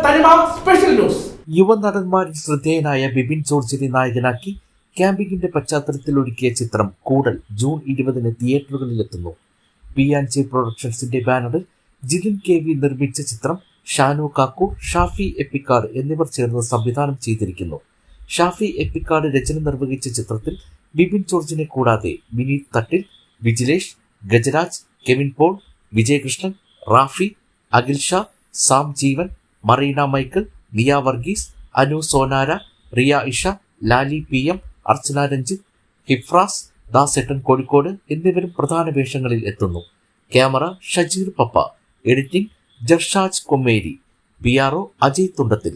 Special news. യുവനടന്മാരിൽ ശ്രദ്ധേയനായ ബിബിൻ ജോർജിനെ നായകനാക്കി ക്യാമ്പിംഗിന്റെ പശ്ചാത്തലത്തിൽ ഒരുക്കിയ ചിത്രം കൂടൽ ജൂൺ 20 തിയേറ്ററുകളിലെത്തുന്നു. P&J പ്രൊഡക്ഷൻസിന്റെ ബാനറിൽ ജിതിൻ KV നിർമ്മിച്ച ചിത്രം ഷാനു കാക്കു, ഷാഫി എപ്പിക്കാട് എന്നിവർ ചേർന്ന് സംവിധാനം ചെയ്തിരിക്കുന്നു. ഷാഫി എപ്പിക്കാട് രചന നിർവഹിച്ച ചിത്രത്തിൽ ബിബിൻ ജോർജിനെ കൂടാതെ വിനീത് തട്ടിൽ, വിജിലേഷ്, ഗജരാജ്, കെവിൻ പോൾ, വിജയകൃഷ്ണൻ, റാഫി, അഖിൽ ഷാ, സാം ജീവൻ, മറീന മൈക്കിൾ, നിയ വർഗീസ്, അനു സോനാര, റിയ ഇഷ, ലാലി PM, അർച്ചന രഞ്ജിത്ത്, ഹിഫ്രാസ്, ദാസേട്ടൻ കോഴിക്കോട് എന്നിവരും പ്രധാന വേഷങ്ങളിൽ എത്തുന്നു. ക്യാമറ ഷജീർ പപ്പ, എഡിറ്റിംഗ് ജർഷാജ് കൊമ്മേരി, PRO അജയ് തുണ്ടത്തിൽ.